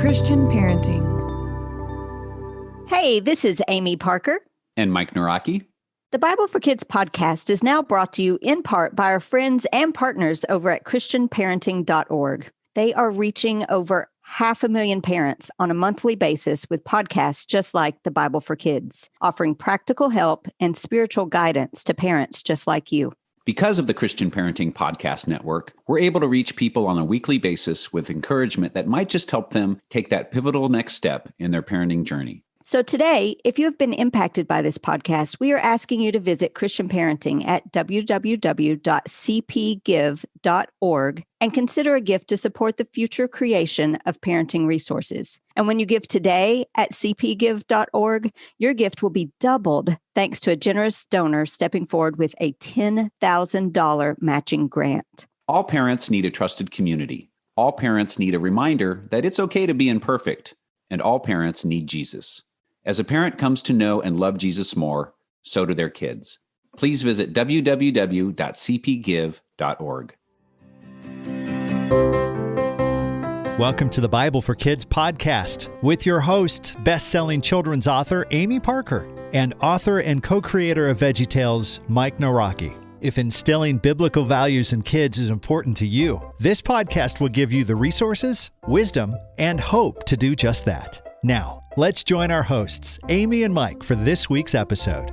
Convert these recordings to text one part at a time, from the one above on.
Christian Parenting. Hey, this is Amy Parker. And Mike Nawrocki. The Bible for Kids podcast is now brought to you in part by our friends and partners over at christianparenting.org. They are reaching over 500,000 parents on a monthly basis with podcasts just like The Bible for Kids, offering practical help and spiritual guidance to parents just like you. Because of the Christian Parenting Podcast Network, we're able to reach people on a weekly basis with encouragement that might just help them take that pivotal next step in their parenting journey. So today, if you have been impacted by this podcast, we are asking you to visit Christian Parenting at www.cpgive.org and consider a gift to support the future creation of parenting resources. And when you give today at cpgive.org, your gift will be doubled thanks to a generous donor stepping forward with a $10,000 matching grant. All parents need a trusted community. All parents need a reminder that it's okay to be imperfect. And all parents need Jesus. As a parent comes to know and love Jesus more, so do their kids. Please visit www.cpgive.org. Welcome to the Bible for Kids podcast with your host, best-selling children's author Amy Parker, and author and co-creator of VeggieTales, Mike Nawrocki. If instilling biblical values in kids is important to you, this podcast will give you the resources, wisdom, and hope to do just that. Now, let's join our hosts, Amy and Mike, for this week's episode.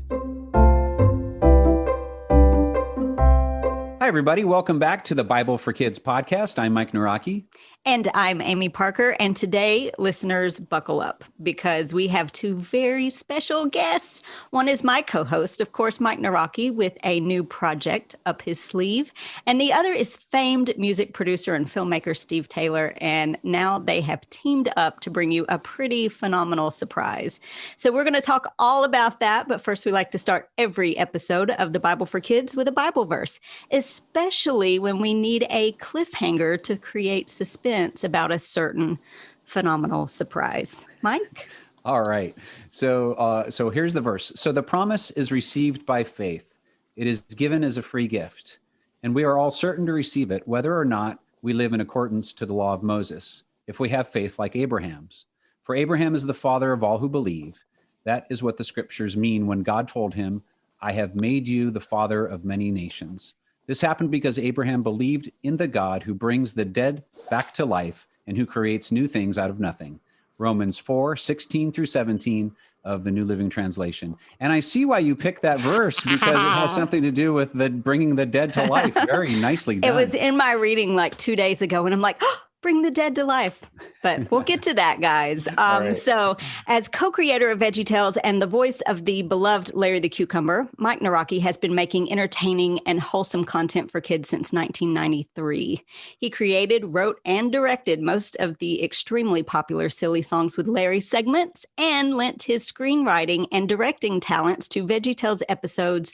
Hi, everybody. Welcome back to the Bible for Kids podcast. I'm Mike Nawrocki. And I'm Amy Parker. And today, listeners, buckle up because we have two very special guests. One is my co-host, of course, Mike Nawrocki, with a new project up his sleeve. And the other is famed music producer and filmmaker Steve Taylor. And now they have teamed up to bring you a pretty phenomenal surprise. So we're going to talk all about that. But first, we like to start every episode of the Bible for Kids with a Bible verse, especially when we need a cliffhanger to create suspense about a certain phenomenal surprise. Mike? All right. So here's the verse. So the promise is received by faith. It is given as a free gift. And we are all certain to receive it, whether or not we live in accordance to the law of Moses, if we have faith like Abraham's. For Abraham is the father of all who believe. That is what the scriptures mean when God told him, I have made you the father of many nations. This happened because Abraham believed in the God who brings the dead back to life and who creates new things out of nothing. Romans 4:16-17 of the New Living Translation. And I see why you picked that verse because it has something to do with bringing the dead to life. Very nicely done. It was in my reading like 2 days ago, and I'm like, oh, bring the dead to life. But we'll get to that, guys. Right. So as co-creator of VeggieTales and the voice of the beloved Larry the Cucumber, Mike Nawrocki has been making entertaining and wholesome content for kids since 1993. He created, wrote, and directed most of the extremely popular Silly Songs with Larry segments and lent his screenwriting and directing talents to VeggieTales episodes,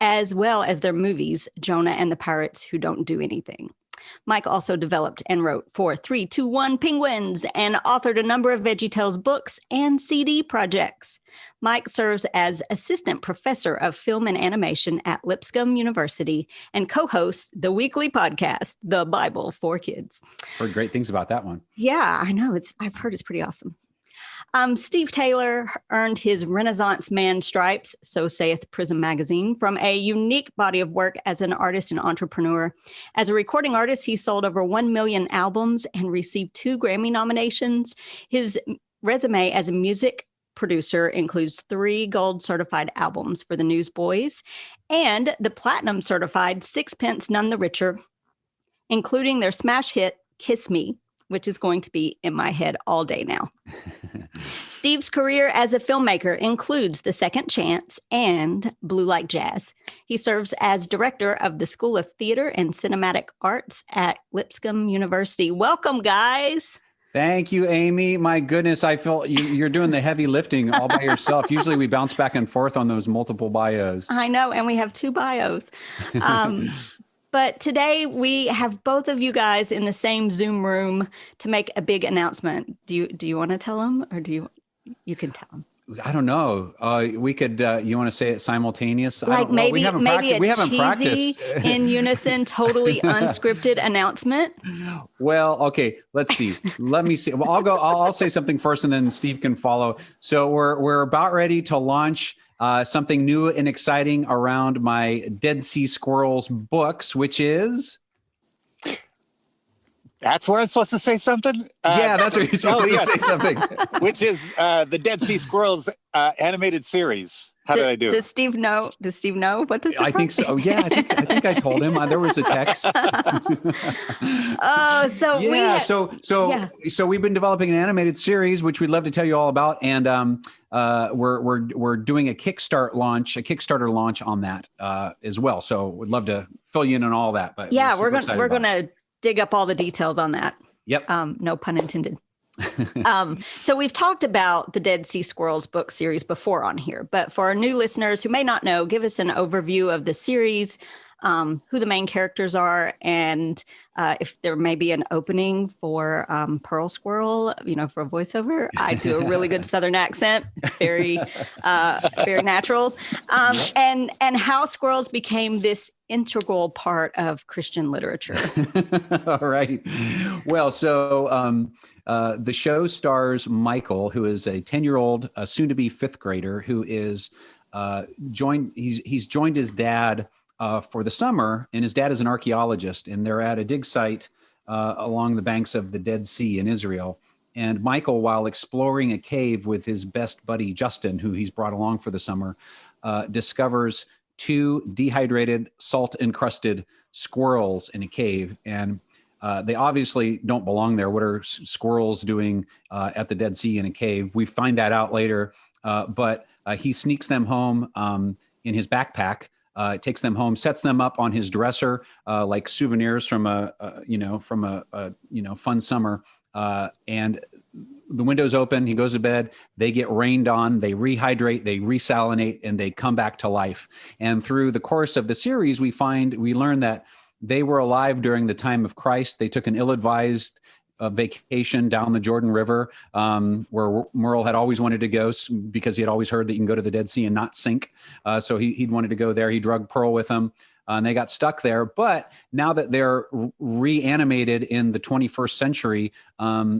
as well as their movies, Jonah and the Pirates Who Don't Do Anything. Mike also developed and wrote for 3-2-1 Penguins and authored a number of VeggieTales books and CD projects. Mike serves as assistant professor of film and animation at Lipscomb University and co-hosts the weekly podcast, The Bible for Kids. Heard great things about that one. Yeah, I know. I've heard it's pretty awesome. Steve Taylor earned his Renaissance Man stripes, so saith Prism Magazine, from a unique body of work as an artist and entrepreneur. As a recording artist, he sold over 1 million albums and received 2 Grammy nominations. His resume as a music producer includes 3 gold certified albums for the Newsboys and the platinum certified Sixpence None the Richer, including their smash hit, Kiss Me, which is going to be in my head all day now. Steve's career as a filmmaker includes The Second Chance and Blue Like Jazz. He serves as director of the School of Theater and Cinematic Arts at Lipscomb University. Welcome, guys. Thank you, Amy. My goodness, I feel you're doing the heavy lifting all by yourself. Usually we bounce back and forth on those multiple bios. I know, and we have 2 bios. But today we have both of you guys in the same Zoom room to make a big announcement. Do you want to tell them, or you can tell them? I don't know. We could. You want to say it simultaneous? Like maybe we haven't cheesy, in unison, totally unscripted announcement. Well, okay. Let's see. Let me see. Well, I'll go. I'll say something first, and then Steve can follow. So we're about ready to launch something new and exciting around my Dead Sea Squirrels books, which is. That's where I'm supposed to say something? Yeah, that's where you're supposed to say something. Which is the Dead Sea Squirrels animated series. How did I do? Does Steve know? Does Steve know what this is? I think so. Yeah, I think I told him. There was a text. Oh, so yeah. So we've been developing an animated series, which we'd love to tell you all about, and we're doing a Kickstarter launch on that as well. So we'd love to fill you in on all that. But yeah, we're gonna dig up all the details on that. Yep. No pun intended. So we've talked about the Dead Sea Squirrels book series before on here, but for our new listeners who may not know, give us an overview of the series, who the main characters are, and if there may be an opening for Pearl Squirrel, for a voiceover. I do a really good Southern accent. It's very, very natural. And how squirrels became this integral part of Christian literature. All right. Well, so the show stars Michael, who is a 10-year-old, soon-to-be fifth grader, who is he's joined his dad for the summer, and his dad is an archaeologist, and they're at a dig site along the banks of the Dead Sea in Israel. And Michael, while exploring a cave with his best buddy, Justin, who he's brought along for the summer, discovers 2 dehydrated, salt-encrusted squirrels in a cave. And they obviously don't belong there. What are squirrels doing at the Dead Sea in a cave? We find that out later. But he sneaks them home in his backpack, takes them home, sets them up on his dresser like souvenirs from a fun summer. And the window's open, he goes to bed, they get rained on, they rehydrate, they resalinate, and they come back to life. And through the course of the series, we learn that they were alive during the time of Christ. They took an ill-advised vacation down the Jordan River, where Merle had always wanted to go because he had always heard that you can go to the Dead Sea and not sink. So he'd wanted to go there. He drugged Pearl with him. And they got stuck there. But now that they're reanimated in the 21st century,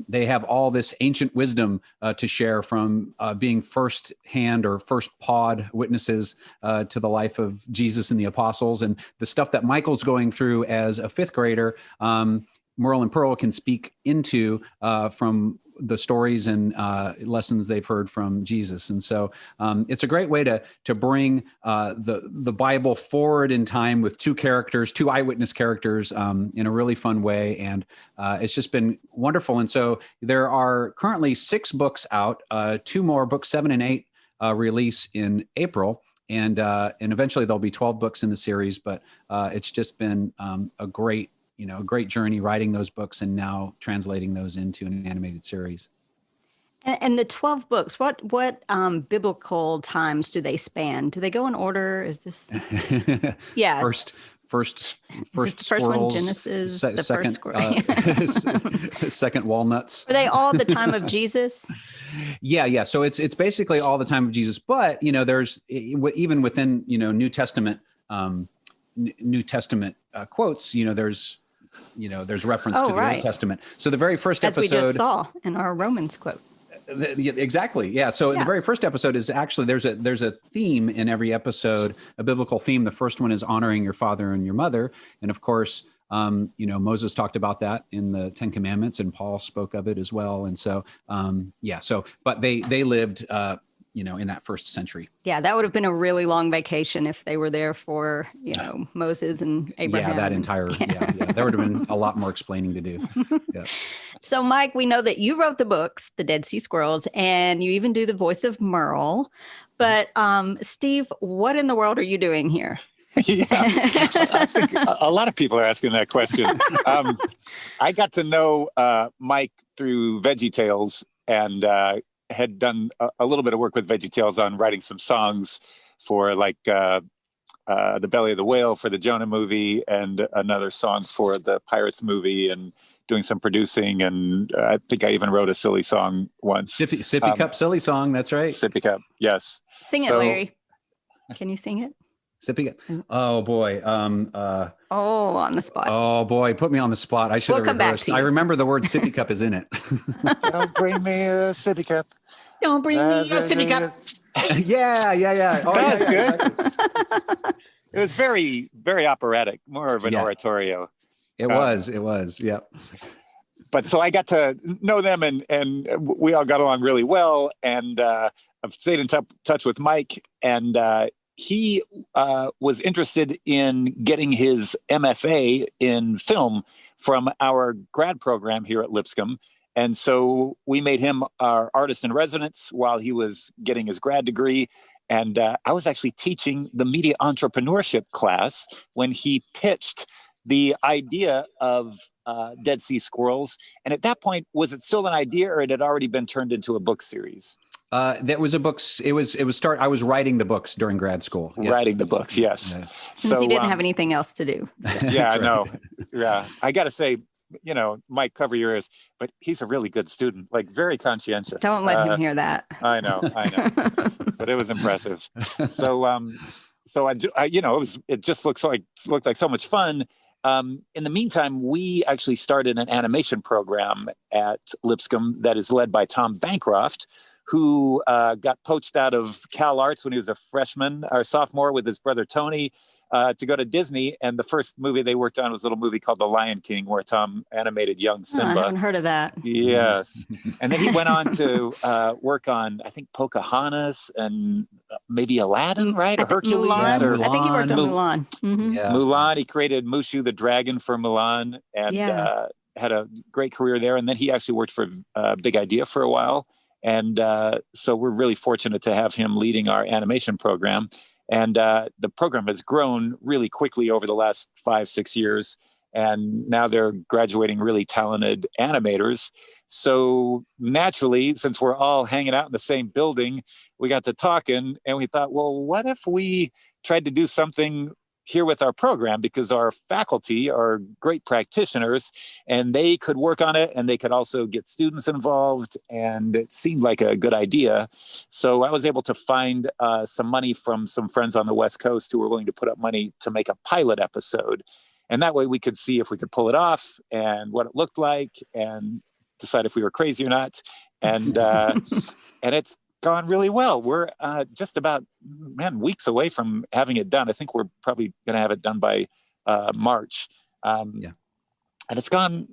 they have all this ancient wisdom to share from being first-hand or first-pod witnesses to the life of Jesus and the apostles. And the stuff that Michael's going through as a fifth grader, Merle and Pearl can speak into from the stories and lessons they've heard from Jesus. And so it's a great way to bring the Bible forward in time with 2 eyewitness characters in a really fun way. And it's just been wonderful. And so there are currently 6 books out, 2 more, books 7 and 8 release in April. And eventually there'll be 12 books in the series, but it's just been a great journey writing those books and now translating those into an animated series. And the 12 books, what biblical times do they span? Do they go in order? Is this? Yeah. First one, squirrels, Genesis, the second, first squirrel. Second walnuts. Are they all the time of Jesus? Yeah. So it's basically all the time of Jesus, but there's even within New Testament quotes. There's reference to the Old Testament. So the very first episode, as we just saw in our Romans quote. Exactly. Yeah. So the very first episode is actually there's a theme in every episode, a biblical theme. The first one is honoring your father and your mother, and of course, Moses talked about that in the 10 Commandments, and Paul spoke of it as well. And so, but they lived, in that first century. Yeah, that would have been a really long vacation if they were there for, Moses and Abraham. Yeah, that entire, there would have been a lot more explaining to do. Yeah. So, Mike, we know that you wrote the books, The Dead Sea Squirrels, and you even do the voice of Merle. But, Steve, what in the world are you doing here? Yeah, I think a lot of people are asking that question. I got to know Mike through VeggieTales, and had done a little bit of work with VeggieTales on writing some songs for The Belly of the Whale for the Jonah movie, and another song for the Pirates movie, and doing some producing, and I think I even wrote a silly song once. Sippy Cup silly song. That's right. Sippy Cup, yes. Sing it, So- Larry. Can you sing it? Sippy Cup. Oh boy. Oh, on the spot. Oh boy, put me on the spot. I should We'll have come back rehearsed. to you. I remember the word sippy cup is in it. Don't bring me a sippy cup. Don't bring me a sippy cup. yeah. Oh, That was yeah. good. It was very, very operatic, more of an oratorio. It was. Yeah. But so I got to know them, and we all got along really well. And I've stayed in touch with Mike, and he was interested in getting his MFA in film from our grad program here at Lipscomb. And so we made him our artist in residence while he was getting his grad degree. And I was actually teaching the media entrepreneurship class when he pitched the idea of Dead Sea Squirrels. And at that point, was it still an idea, or it had already been turned into a book series? That was a books. It was I was writing the books during grad school. Yeah. Writing the books, yes. Yeah. Since he didn't have anything else to do. Yeah, I know. Yeah, I got to say, Mike, cover your ears, but he's a really good student, like very conscientious. Don't let him hear that. I know, but it was impressive. So, it just looked like so much fun. In the meantime, we actually started an animation program at Lipscomb that is led by Tom Bancroft, who got poached out of Cal Arts when he was a freshman or sophomore with his brother Tony to go to Disney. And the first movie they worked on was a little movie called The Lion King, where Tom animated young Simba. I haven't heard of that. Yes. And then he went on to work on, I think, Pocahontas and maybe Aladdin, right? Or Hercules. Mulan. Or I think he worked on Mulan. Mm-hmm. Yeah. Mulan. He created Mushu the dragon for Mulan, and had a great career there. And then he actually worked for Big Idea for a while. And so we're really fortunate to have him leading our animation program. And the program has grown really quickly over the last 5-6 years. And now they're graduating really talented animators. So naturally, since we're all hanging out in the same building, we got to talking, and we thought, well, what if we tried to do something here with our program, because our faculty are great practitioners and they could work on it, and they could also get students involved, and it seemed like a good idea. So I was able to find some money from some friends on the West Coast who were willing to put up money to make a pilot episode. And that way we could see if we could pull it off and what it looked like, and decide if we were crazy or not. And and it's gone really well. We're just about weeks away from having it done. I think we're probably going to have it done by March. And it's gone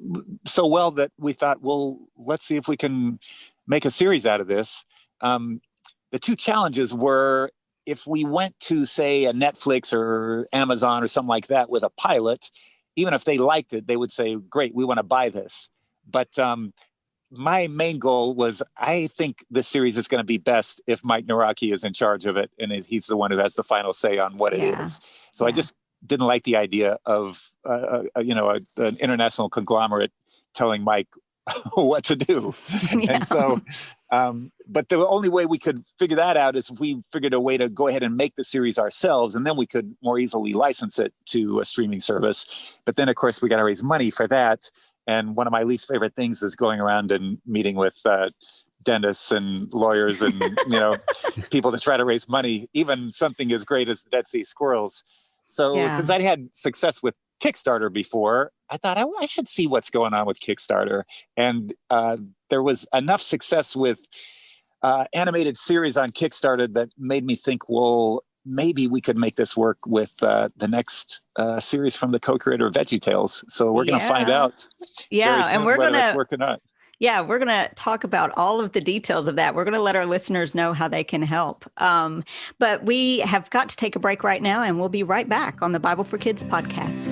so well that we thought, well, let's see if we can make a series out of this. The two challenges were, if we went to, say, a Netflix or Amazon or something like that with a pilot, even if they liked it, they would say, great, we want to buy this. But my main goal was, I think this series is going to be best if Mike Nawrocki is in charge of it, and he's the one who has the final say on what it is. So I just didn't like the idea of an international conglomerate telling Mike what to do. And so, but the only way we could figure that out is if we figured a way to go ahead and make the series ourselves, and then we could more easily license it to a streaming service. But then, of course, we got to raise money for that. And one of my least favorite things is going around and meeting with dentists and lawyers and, people to try to raise money, even something as great as the Dead Sea Squirrels. So since I'd had success with Kickstarter before, I thought I should see what's going on with Kickstarter. And there was enough success with animated series on Kickstarter that made me think, well, maybe we could make this work with the next series from the co-creator of VeggieTales. So we're going to find out. And we're going to work or not. Yeah, we're going to talk about all of the details of that. We're going to let our listeners know how they can help. But we have got to take a break right now, and we'll be right back on the Bible for Kids podcast.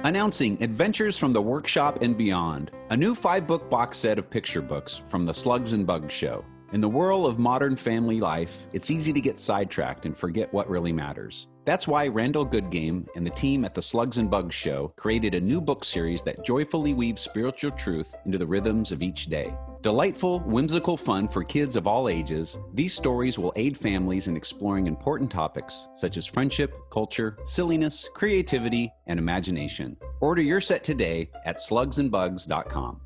Announcing Adventures from the Workshop and Beyond, a new 5-book box set of picture books from the Slugs and Bugs show. In the whirl of modern family life, it's easy to get sidetracked and forget what really matters. That's why Randall Goodgame and the team at the Slugs and Bugs Show created a new book series that joyfully weaves spiritual truth into the rhythms of each day. Delightful, whimsical fun for kids of all ages, these stories will aid families in exploring important topics such as friendship, culture, silliness, creativity, and imagination. Order your set today at slugsandbugs.com.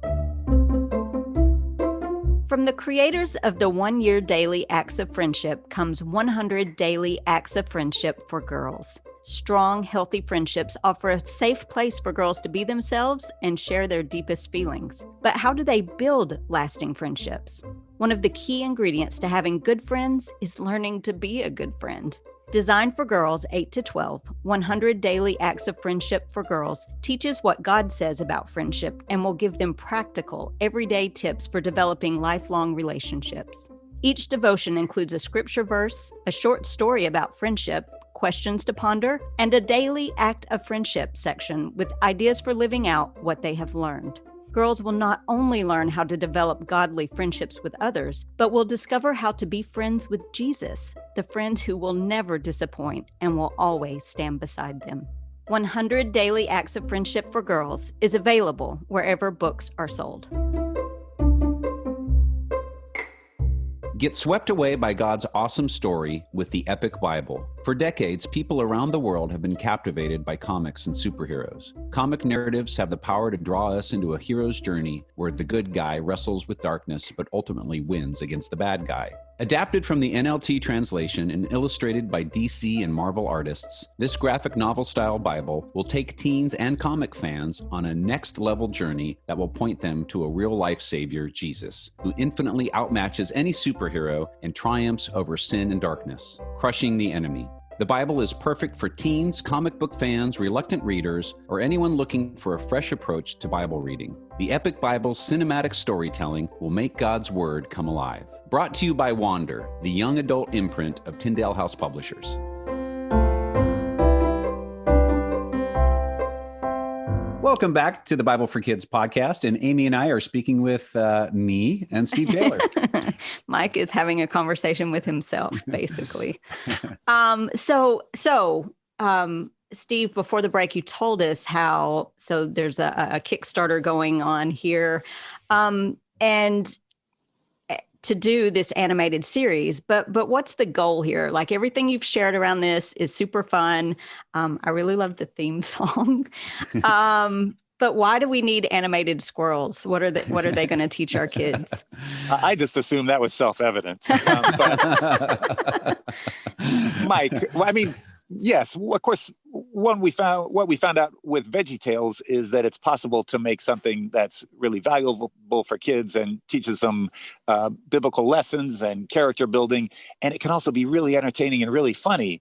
From the creators of the 1 Year Daily Acts of Friendship comes 100 Daily Acts of Friendship for Girls. Strong, healthy friendships offer a safe place for girls to be themselves and share their deepest feelings. But how do they build lasting friendships? One of the key ingredients to having good friends is learning to be a good friend. Designed for girls 8 to 12, 100 Daily Acts of Friendship for Girls teaches what God says about friendship and will give them practical, everyday tips for developing lifelong relationships. Each devotion includes a scripture verse, a short story about friendship, questions to ponder, and a daily act of friendship section with ideas for living out what they have learned. Girls will not only learn how to develop godly friendships with others, but will discover how to be friends with Jesus, the friend who will never disappoint and will always stand beside them. 100 Daily Acts of Friendship for Girls is available wherever books are sold. Get swept away by God's awesome story with the epic Bible. For decades, people around the world have been captivated by comics and superheroes. Comic narratives have the power to draw us into a hero's journey where the good guy wrestles with darkness but ultimately wins against the bad guy. Adapted from the NLT translation and illustrated by DC and Marvel artists, this graphic novel-style Bible will take teens and comic fans on a next-level journey that will point them to a real-life Savior, Jesus, who infinitely outmatches any superhero and triumphs over sin and darkness, crushing the enemy. The Bible is perfect for teens, comic book fans, reluctant readers, or anyone looking for a fresh approach to Bible reading. The Epic Bible's cinematic storytelling will make God's Word come alive. Brought to you by Wander, the young adult imprint of Tyndale House Publishers. Welcome back to the Bible for Kids podcast, and Amy and I are speaking with me and Steve Taylor. Mike is having a conversation with himself, basically. Steve, before the break, you told us how, so there's a Kickstarter going on here, and to do this animated series, but what's the goal here? Like, everything you've shared around this is super fun. I really love the theme song. But why do we need animated squirrels? What are they going to teach our kids? I just assumed that was self-evident. But Mike, I mean, yes, of course, what we found out with VeggieTales is that it's possible to make something that's really valuable for kids and teaches them biblical lessons and character building. And it can also be really entertaining and really funny.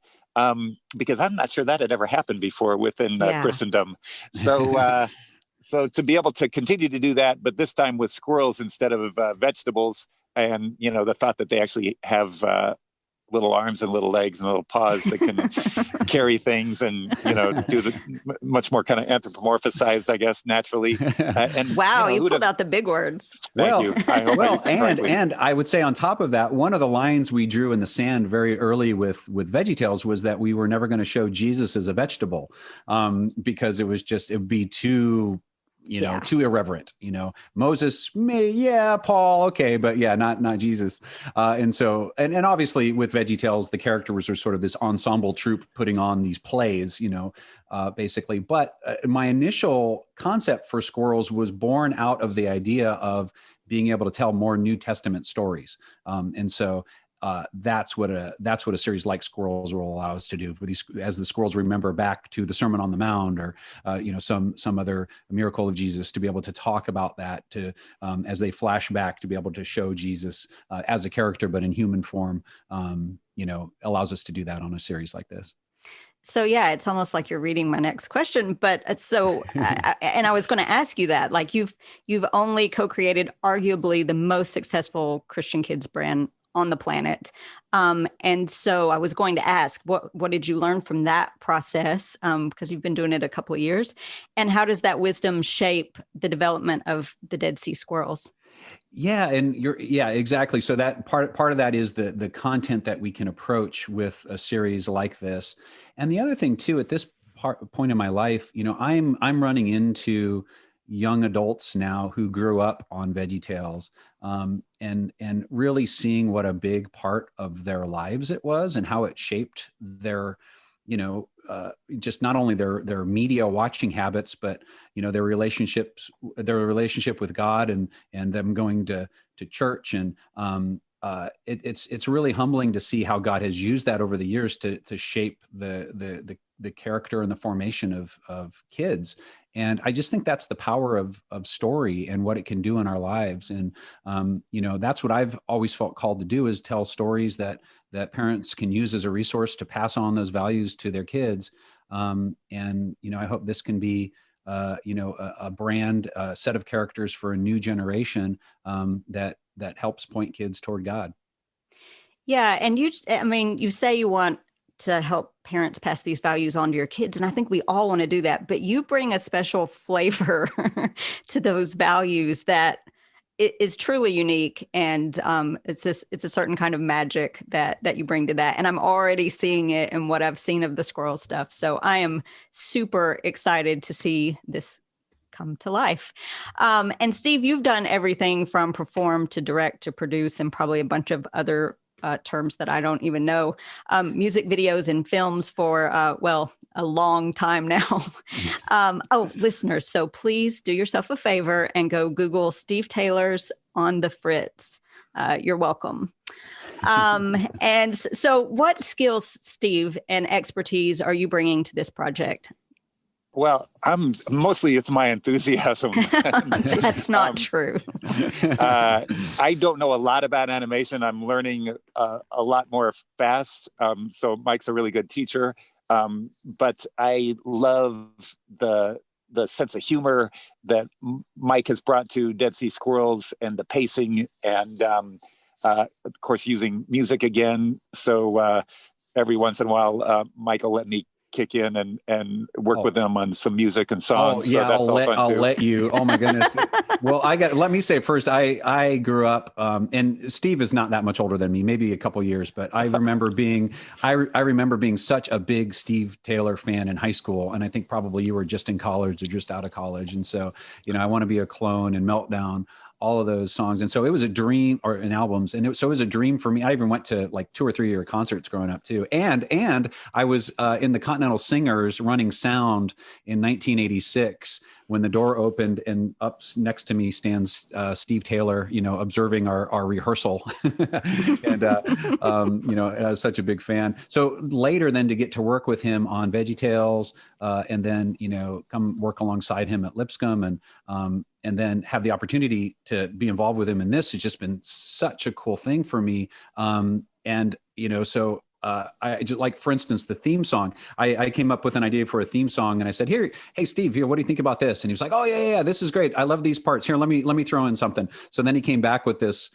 Because I'm not sure that had ever happened before within Christendom. So to be able to continue to do that, but this time with squirrels instead of vegetables, and the thought that they actually have little arms and little legs and little paws that can carry things and do the much more kind of anthropomorphized, I guess, naturally. And wow, you pulled out the big words. Thank you. I hope I used them correctly. And I would say on top of that, one of the lines we drew in the sand very early with VeggieTales was that we were never going to show Jesus as a vegetable, because it would be too too irreverent. Moses Paul, okay, but not Jesus. And obviously with VeggieTales, the characters are sort of this ensemble troupe putting on these plays, basically. But my initial concept for squirrels was born out of the idea of being able to tell more New Testament stories. That's what a series like Squirrels will allow us to do. For these, as the squirrels remember back to the Sermon on the Mount, or some other miracle of Jesus, to be able to talk about that, to as they flash back, to be able to show Jesus as a character but in human form, allows us to do that on a series like this. So it's almost like you're reading my next question. But and I was going to ask you that, like, you've only co-created arguably the most successful Christian kids brand on the planet. And so I was going to ask, what did you learn from that process? Because you've been doing it a couple of years. And how does that wisdom shape the development of the Dead Sea squirrels? Yeah, and exactly. So that part of that is the content that we can approach with a series like this. And the other thing too, at this point in my life, I'm running into young adults now who grew up on VeggieTales, and really seeing what a big part of their lives it was and how it shaped their, just not only their media watching habits, but their relationship with God, and them going to church, and it's really humbling to see how God has used that over the years to shape the character and the formation of kids. And I just think that's the power of story and what it can do in our lives. And, that's what I've always felt called to do, is tell stories that parents can use as a resource to pass on those values to their kids. And, I hope this can be, a brand, set of characters for a new generation, that helps point kids toward God. Yeah. And you say you want to help parents pass these values on to your kids. And I think we all want to do that, but you bring a special flavor to those values that is truly unique. And it's a certain kind of magic that you bring to that. And I'm already seeing it in what I've seen of the squirrel stuff. So I am super excited to see this come to life. And Steve, you've done everything from perform to direct to produce, and probably a bunch of other terms that I don't even know, music videos and films for, a long time now. Listeners, so please do yourself a favor and go Google Steve Taylor's On the Fritz. You're welcome. And so what skills, Steve, and expertise are you bringing to this project? Well, it's my enthusiasm. That's not true. I don't know a lot about animation. I'm learning a lot more fast. So Mike's a really good teacher. But I love the sense of humor that Mike has brought to Dead Sea Squirrels, and the pacing, and of course using music again. So every once in a while, Mike will let me kick in and work with them on some music and songs. Yeah, so that's I'll too. let you. Oh my goodness. Well, let me say first, I grew up, and Steve is not that much older than me, maybe a couple years, but I remember being such a big Steve Taylor fan in high school. And I think probably you were just in college or just out of college. And so, I Want to Be a Clone and Meltdown, all of those songs. And so it was a dream, or in albums. And it was a dream for me. I even went to like 2 or 3 year concerts growing up too. And I was in the Continental Singers running sound in 1986 when the door opened, and up next to me stands Steve Taylor, observing our rehearsal. And, I was such a big fan. So later then to get to work with him on VeggieTales, and then, come work alongside him at Lipscomb, and then have the opportunity to be involved with him in this has just been such a cool thing for me. So I just, like, for instance, the theme song, I came up with an idea for a theme song, and I said, hey, Steve, what do you think about this? And he was like, oh yeah, this is great. I love these parts. Here, let me throw in something. So then he came back with this,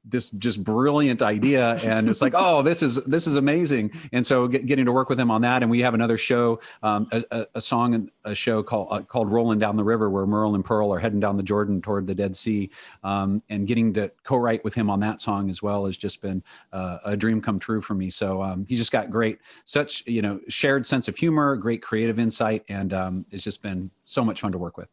this just brilliant idea. And it's like, oh, this is amazing. And so getting to work with him on that. And we have another show, a song and a show called Rolling Down the River, where Merle and Pearl are heading down the Jordan toward the Dead Sea. And getting to co-write with him on that song as well has just been a dream come true for me. So he's just got such shared sense of humor, great creative insight. And it's just been so much fun to work with.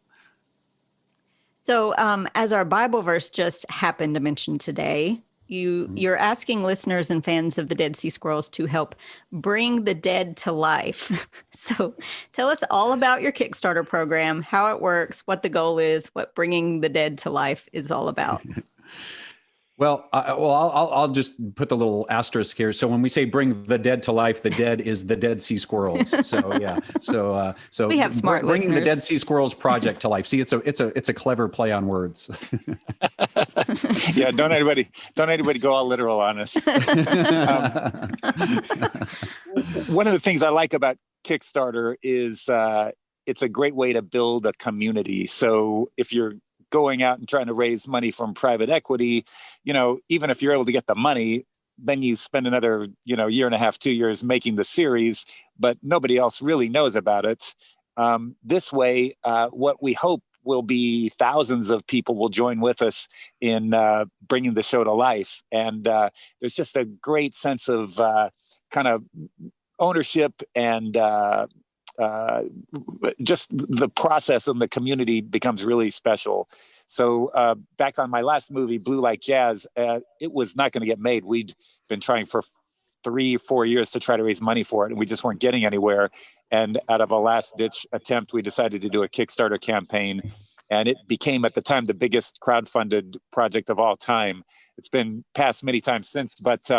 So as our Bible verse just happened to mention today, you're asking listeners and fans of the Dead Sea Squirrels to help bring the dead to life. So tell us all about your Kickstarter program, how it works, what the goal is, what bringing the dead to life is all about. Well, I'll just put the little asterisk here. So when we say bring the dead to life, the dead is the Dead Sea Squirrels. So yeah, so we have smart bringing listeners. the Dead Sea Squirrels project to life. See, it's a clever play on words. Yeah, don't anybody go all literal on us. One of the things I like about Kickstarter is it's a great way to build a community. So if you're going out and trying to raise money from private equity, even if you're able to get the money, then you spend another, year and a half, 2 years making the series, but nobody else really knows about it. This way, what we hope will be thousands of people will join with us in bringing the show to life. And there's just a great sense of kind of ownership, and just the process and the community becomes really special. So back on my last movie, Blue Like Jazz, it was not going to get made. We'd been trying for 3-4 years to try to raise money for it, and we just weren't getting anywhere. And out of a last-ditch attempt, we decided to do a Kickstarter campaign, and it became, at the time, the biggest crowdfunded project of all time. It's been passed many times since, but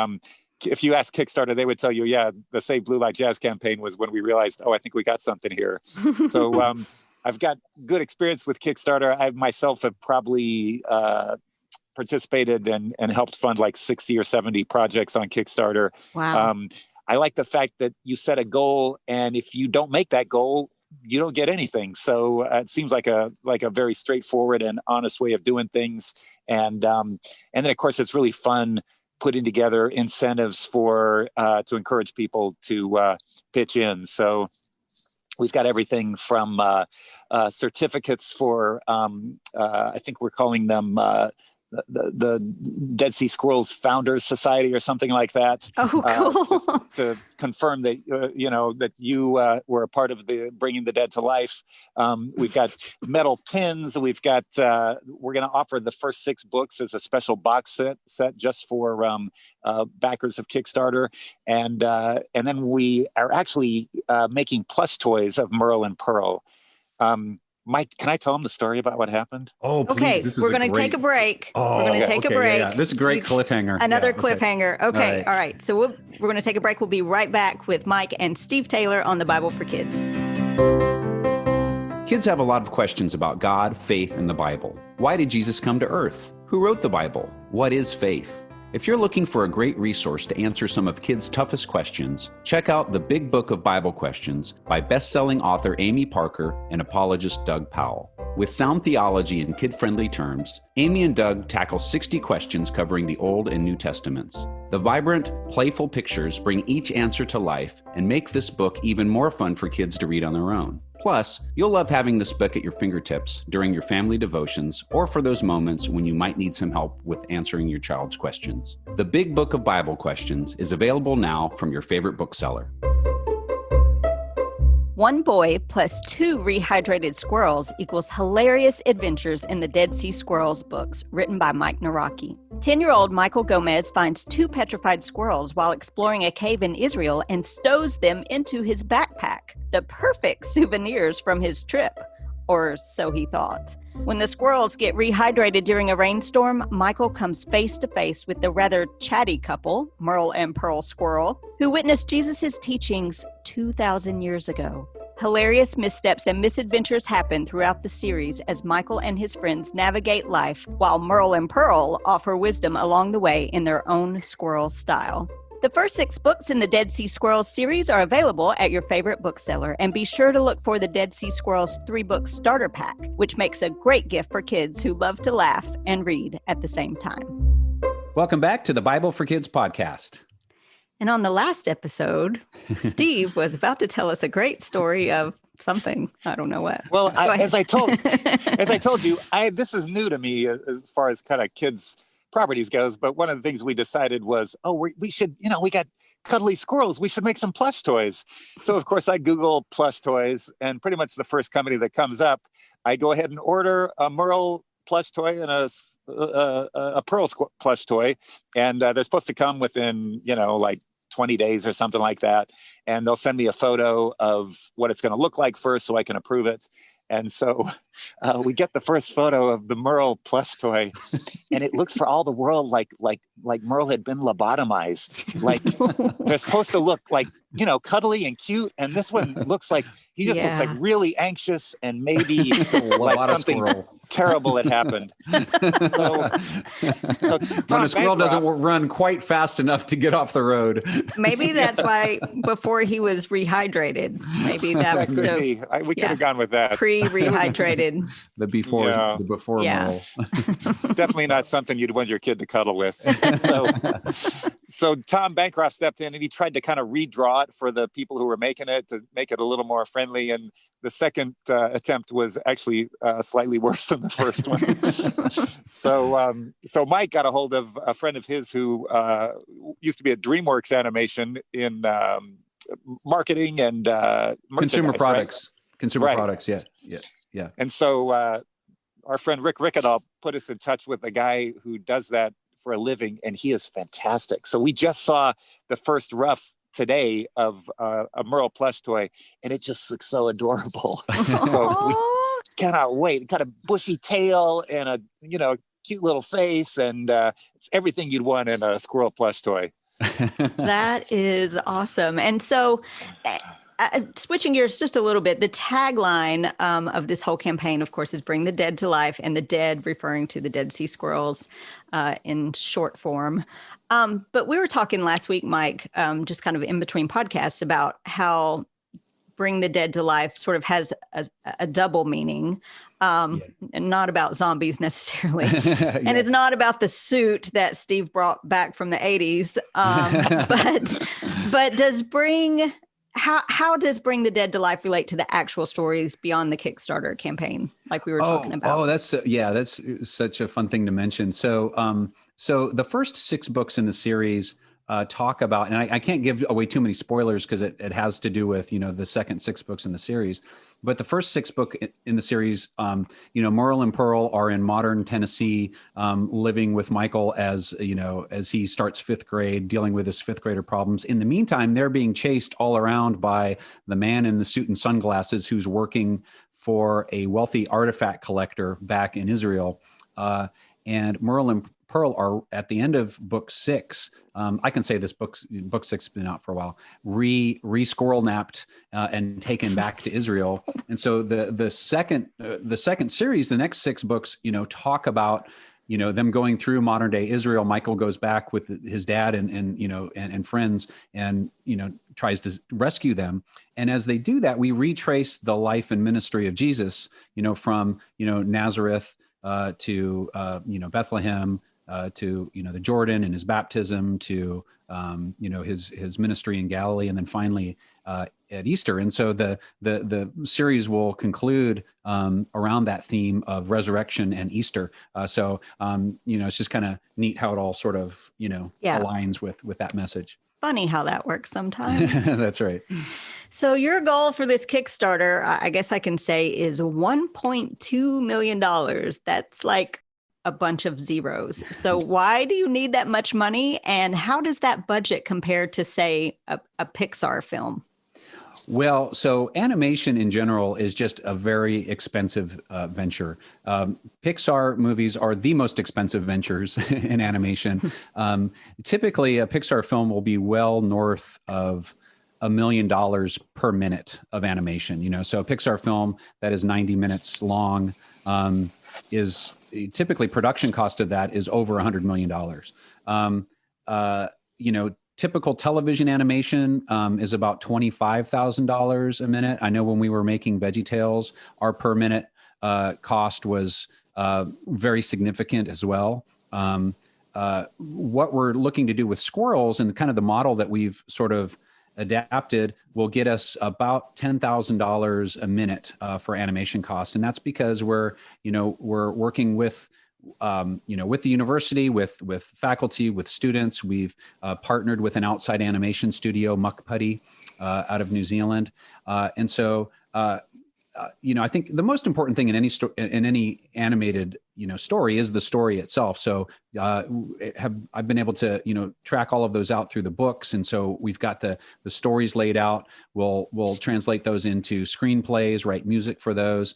if you ask Kickstarter, they would tell you, yeah, the Save Blue Like Jazz campaign was when we realized, I think we got something here. So I've got good experience with Kickstarter. I myself have probably participated and helped fund like 60 or 70 projects on Kickstarter. Wow. I like the fact that you set a goal, and if you don't make that goal, you don't get anything. So it seems like a very straightforward and honest way of doing things. And then of course it's really fun putting together incentives for to encourage people to pitch in. So we've got everything from certificates for I think we're calling them the Dead Sea Squirrels Founders Society or something like that. Oh, cool. To confirm that, that you were a part of the bringing the dead to life. We've got metal pins. We've got, we're going to offer the first 6 books as a special box set just for backers of Kickstarter. And then we are actually making plush toys of Merle and Pearl. Mike, can I tell them the story about what happened? Oh, please. Okay, This is we're going to take a break. Oh, we're going to take a break. Yeah. This is a great cliffhanger. Another Yeah, cliffhanger. Okay, all right. So we're going to take a break. We'll be right back with Mike and Steve Taylor on the Bible for Kids. Kids have a lot of questions about God, faith, and the Bible. Why did Jesus come to earth? Who wrote the Bible? What is faith? If you're looking for a great resource to answer some of kids' toughest questions, check out The Big Book of Bible Questions by best-selling author Amy Parker and apologist Doug Powell. With sound theology in kid-friendly terms, Amy and Doug tackle 60 questions covering the Old and New Testaments. The vibrant, playful pictures bring each answer to life and make this book even more fun for kids to read on their own. Plus, you'll love having this book at your fingertips during your family devotions or for those moments when you might need some help with answering your child's questions. The Big Book of Bible Questions is available now from your favorite bookseller. One boy plus 2 rehydrated squirrels equals hilarious adventures in the Dead Sea Squirrels books, written by Mike Nawrocki. 10-year-old Michael Gomez finds 2 petrified squirrels while exploring a cave in Israel and stows them into his backpack, the perfect souvenirs from his trip. Or so he thought. When the squirrels get rehydrated during a rainstorm, Michael comes face to face with the rather chatty couple, Merle and Pearl Squirrel, who witnessed Jesus' teachings 2,000 years ago. Hilarious missteps and misadventures happen throughout the series as Michael and his friends navigate life, while Merle and Pearl offer wisdom along the way in their own squirrel style. The first 6 books in the Dead Sea Squirrels series are available at your favorite bookseller, and be sure to look for the Dead Sea Squirrels 3-book starter pack, which makes a great gift for kids who love to laugh and read at the same time. Welcome back to the Bible for Kids podcast. And on the last episode, Steve was about to tell us a great story of something. I don't know what. Well, as I told you, this is new to me as far as kind of kids' properties goes. But one of the things we decided was, we should, we got cuddly squirrels. We should make some plush toys. So of course I Google plush toys, and pretty much the first company that comes up, I go ahead and order a Merle plush toy and a Pearl plush toy, and they're supposed to come within, like 20 days or something like that. And they'll send me a photo of what it's going to look like first so I can approve it. And so we get the first photo of the Merle plush toy, and it looks for all the world like Merle had been lobotomized. Like they're supposed to look like, cuddly and cute. And this one looks like he just looks like really anxious and maybe like something terrible had happened. So when a squirrel doesn't run quite fast enough to get off the road. Maybe that's why before he was rehydrated. Maybe that was could be. We could have gone with that. Pre-rehydrated. The before Merle. Definitely not something you'd want your kid to cuddle with. So Tom Bancroft stepped in and he tried to kind of redraw it for the people who were making it to make it a little more friendly. And the second attempt was actually slightly worse than the first one. So Mike got a hold of a friend of his who used to be at DreamWorks Animation in marketing and consumer products. Right? Consumer products, yeah. And so our friend Rick Rickendahl put us in touch with a guy who does that for a living, and he is fantastic. So we just saw the first rough today of a Merle plush toy, and it just looks so adorable. So we cannot wait. Got a bushy tail and a cute little face, and it's everything you'd want in a squirrel plush toy. That is awesome. And so switching gears just a little bit, the tagline of this whole campaign, of course, is bring the dead to life, and the dead referring to the Dead Sea Squirrels in short form. But we were talking last week, Mike, just kind of in between podcasts about how bring the dead to life sort of has a double meaning, and not about zombies necessarily. And it's not about the suit that Steve brought back from the 80s. But does bring... How does Bring the Dead to Life relate to the actual stories beyond the Kickstarter campaign, like we were talking about? Oh, that's such a fun thing to mention. So, so the first 6 books in the series talk about, and I can't give away too many spoilers because it has to do with the second 6 books in the series. But the first 6 book in the series, Merle and Pearl are in modern Tennessee, living with Michael as he starts 5th grade, dealing with his 5th grader problems. In the meantime, they're being chased all around by the man in the suit and sunglasses who's working for a wealthy artifact collector back in Israel. And Merle and Pearl are at the end of book 6. I can say this book 6 has been out for a while. Squirrel napped and taken back to Israel. And so the second series, the next 6 books, talk about them going through modern day Israel. Michael goes back with his dad and friends and tries to rescue them. And as they do that, we retrace the life and ministry of Jesus. From Nazareth to Bethlehem. To the Jordan and his baptism, to his ministry in Galilee, and then finally at Easter. And so the series will conclude around that theme of resurrection and Easter. So it's just kind of neat how it all sort of aligns with that message. Funny how that works sometimes. That's right. So your goal for this Kickstarter, I guess I can say, is $1.2 million. That's like a bunch of zeros. So why do you need that much money? And how does that budget compare to, say, a Pixar film? Well, so animation in general is just a very expensive venture. Pixar movies are the most expensive ventures in animation. Typically, a Pixar film will be well north of $1 million per minute of animation. So a Pixar film that is 90 minutes long is typically production cost of that is over $100 million. Typical television animation is about $25,000 a minute. I know when we were making VeggieTales, our per minute cost was very significant as well. What we're looking to do with squirrels and kind of the model that we've sort of adapted will get us about $10,000 a minute for animation costs, and that's because we're working with the university, with faculty, with students. We've partnered with an outside animation studio, Muck Putty, out of New Zealand, and so I think the most important thing in any animated story is the story itself. So I've been able to track all of those out through the books, and so we've got the stories laid out. We'll translate those into screenplays, write music for those.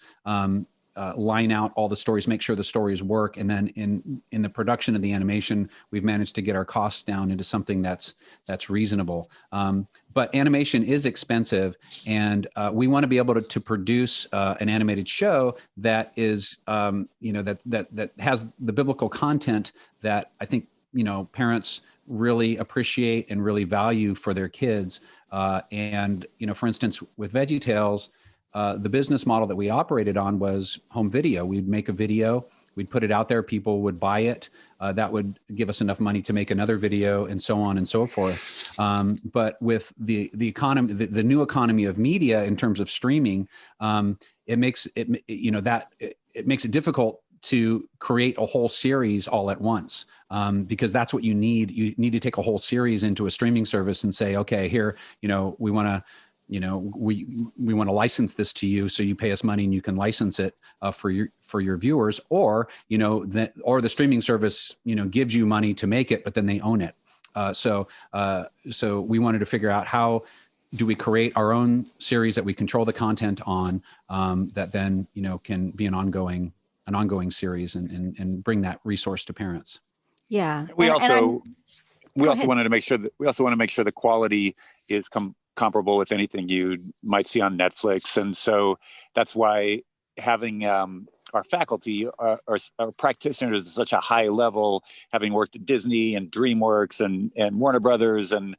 line out all the stories, make sure the stories work. And then in the production of the animation, we've managed to get our costs down into something that's reasonable. But animation is expensive, and we want to be able to produce an animated show that is, that has the biblical content that I think, parents really appreciate and really value for their kids. And, for instance, with VeggieTales, the business model that we operated on was home video. We'd make a video, we'd put it out there, people would buy it. That would give us enough money to make another video, and so on and so forth. But with the economy, the new economy of media in terms of streaming, it makes it difficult to create a whole series all at once, because that's what you need. You need to take a whole series into a streaming service and say, okay, here, we want to, we want to license this to you, so you pay us money and you can license it for your viewers, or or the streaming service gives you money to make it, but then they own it. So we wanted to figure out, how do we create our own series that we control the content on, that then can be an ongoing series and bring that resource to parents. Yeah. We also wanted to make sure that the quality is comparable with anything you might see on Netflix. And so that's why having our faculty, our practitioners at such a high level, having worked at Disney and DreamWorks and Warner Brothers, and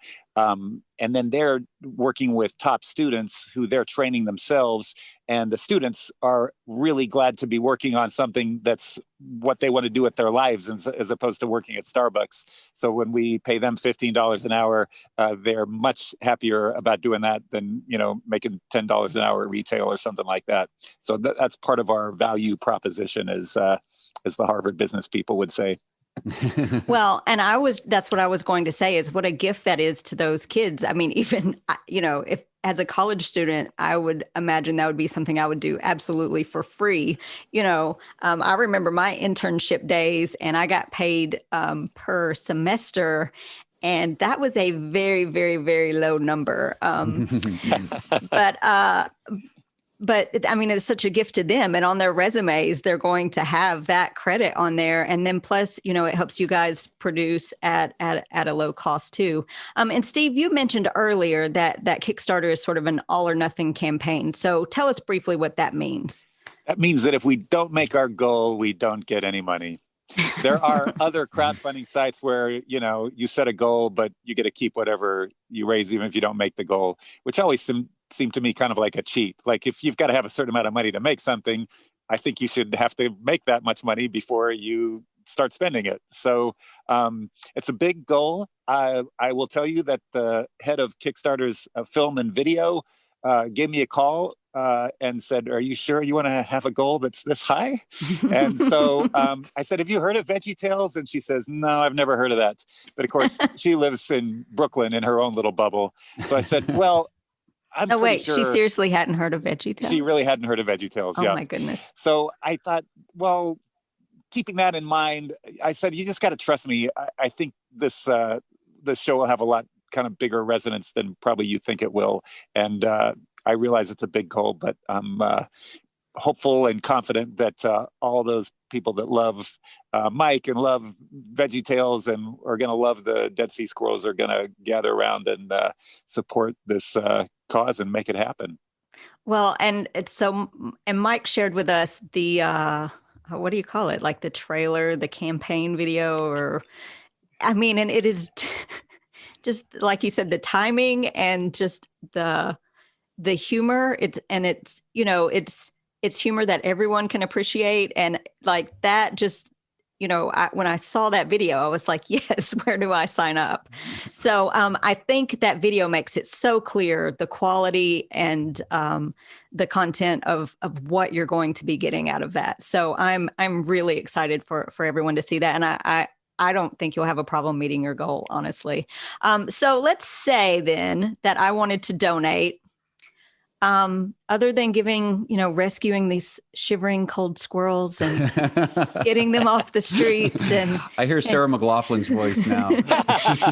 then they're working with top students who they're training themselves, and the students are really glad to be working on something that's what they want to do with their lives, as opposed to working at Starbucks. So when we pay them $15 an hour, they're much happier about doing that than making $10 an hour at retail or something like that. So that's part of our value proposition, as the Harvard business people would say. Well, and that's what I was going to say, is what a gift that is to those kids. I mean, even, if as a college student, I would imagine that would be something I would do absolutely for free. I remember my internship days, and I got paid per semester. And that was a very, very, very low number. But I mean, it's such a gift to them, and on their resumes, they're going to have that credit on there. And then plus, it helps you guys produce at a low cost too. And Steve, you mentioned earlier that Kickstarter is sort of an all or nothing campaign. So tell us briefly what that means. That means that if we don't make our goal, we don't get any money. There are other crowdfunding sites where, you set a goal, but you get to keep whatever you raise, even if you don't make the goal, which always seemed to me kind of like a cheat. Like, if you've got to have a certain amount of money to make something, I think you should have to make that much money before you start spending it. So it's a big goal. I will tell you that the head of Kickstarter's film and video gave me a call and said, "Are you sure you want to have a goal that's this high?" And so I said, "Have you heard of VeggieTales?" And she says, "No, I've never heard of that." But of course, she lives in Brooklyn in her own little bubble. So I said, "Well, I'm pretty sure." She seriously hadn't heard of VeggieTales? She really hadn't heard of VeggieTales. Oh, yeah. my goodness. So I thought, well, keeping that in mind, I said, "You just got to trust me. I think this show will have a lot kind of bigger resonance than probably you think it will." And I realize it's a big goal, but I'm hopeful and confident that all those people that love Mike and love VeggieTales and are going to love the Dead Sea Squirrels are going to gather around and support this cause and make it happen. Well, and Mike shared with us the, what do you call it? Like the trailer, the campaign video, and it is just like you said, the timing and just the humor. It's humor that everyone can appreciate. And like that, just, when I saw that video, I was like, yes, where do I sign up? So I think that video makes it so clear, the quality and the content of what you're going to be getting out of that. So I'm really excited for everyone to see that. And I don't think you'll have a problem meeting your goal, honestly. So let's say then that I wanted to donate. Other than rescuing these shivering cold squirrels and getting them off the streets, and I hear Sarah McLaughlin's voice now,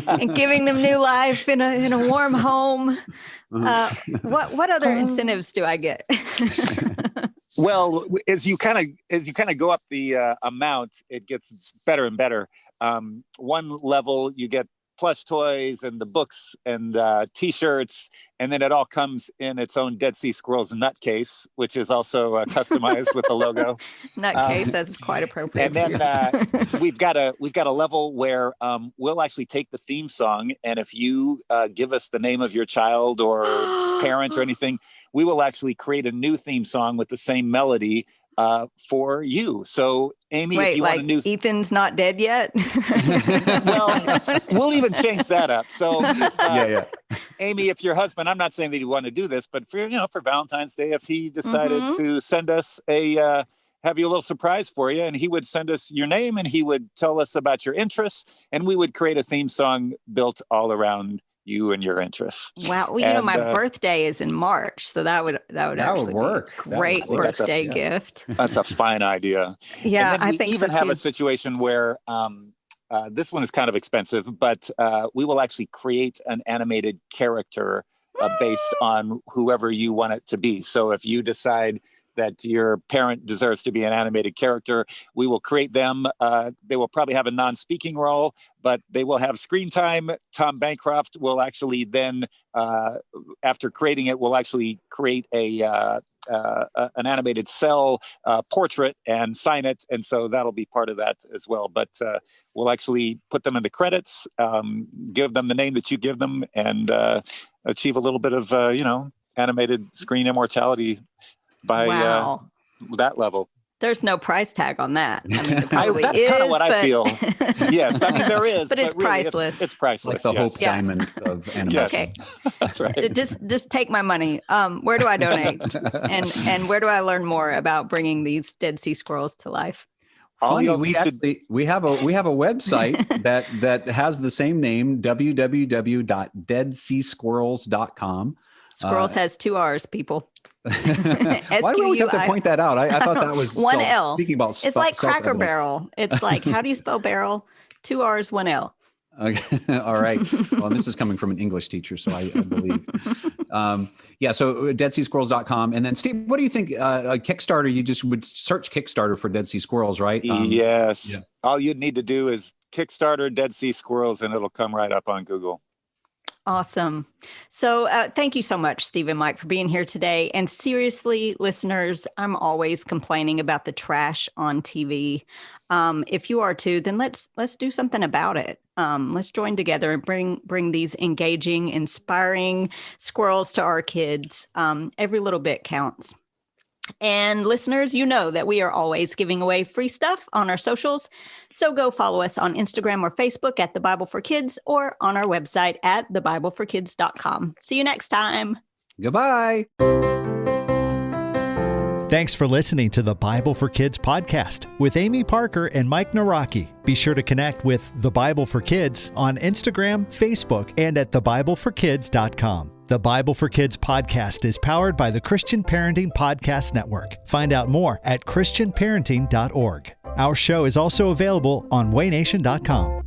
and giving them new life in a warm home. What other incentives do I get? Well, as you kind of go up the amount, it gets better and better. One level, you get plush toys and the books and T-shirts, and then it all comes in its own Dead Sea Squirrels nutcase, which is also customized with the logo. Nutcase, that's quite appropriate. And then we've got a level where we'll actually take the theme song, and if you give us the name of your child or parent or anything, we will actually create a new theme song with the same melody for you. So, Amy, wait, if you want a new Ethan's not dead yet. well, we'll even change that up. So, Amy, if your husband, I'm not saying that you want to do this, but for Valentine's Day, if he decided to send us have you a little surprise for you, and he would send us your name, and he would tell us about your interests, and we would create a theme song built all around you and your interests. Wow. Well, my birthday is in March, so that would actually work. Be a great birthday gift. That's a fine idea. Yeah, and then I think we even so have too. a situation where this one is kind of expensive, but we will actually create an animated character based on whoever you want it to be. So if you decide that your parent deserves to be an animated character, we will create them. They will probably have a non-speaking role, but they will have screen time. Tom Bancroft will actually then, after creating it, will actually create an animated cell portrait and sign it. And so that'll be part of that as well. But we'll actually put them in the credits, give them the name that you give them, and achieve a little bit of, animated screen immortality by that level. There's no price tag on that. I mean, that's kind of what I feel. Yes, I mean there is, but it's really, priceless. It's priceless. Like the Hope Diamond of animation. Yes. Okay, that's right. Just take my money. Where do I donate? and where do I learn more about bringing these Dead Sea Squirrels to life? Funny, we have a website that has the same name, www.deadseasquirrels.com. Squirrels has 2 R's, people. Why do we always have to point that out? I thought that was one L. Speaking about it's like Cracker Barrel. It's like, how do you spell barrel? 2 R's, 1 L. Okay. All right. Well, this is coming from an English teacher, so I believe. So deadseasquirrels.com. And then, Steve, what do you think? Kickstarter, you just would search Kickstarter for Dead Sea Squirrels, right? Yes. Yeah. All you'd need to do is Kickstarter Dead Sea Squirrels, and it'll come right up on Google. Awesome. So thank you so much, Steve and Mike, for being here today. And seriously, listeners, I'm always complaining about the trash on TV. If you are too, then let's do something about it. Let's join together and bring these engaging, inspiring squirrels to our kids. Every little bit counts. And listeners, you know that we are always giving away free stuff on our socials. So go follow us on Instagram or Facebook at The Bible for Kids, or on our website at thebibleforkids.com. See you next time. Goodbye. Thanks for listening to the Bible for Kids podcast with Amy Parker and Mike Nawrocki. Be sure to connect with The Bible for Kids on Instagram, Facebook, and at thebibleforkids.com. The Bible for Kids podcast is powered by the Christian Parenting Podcast Network. Find out more at christianparenting.org. Our show is also available on waynation.com.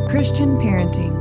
Christian Parenting.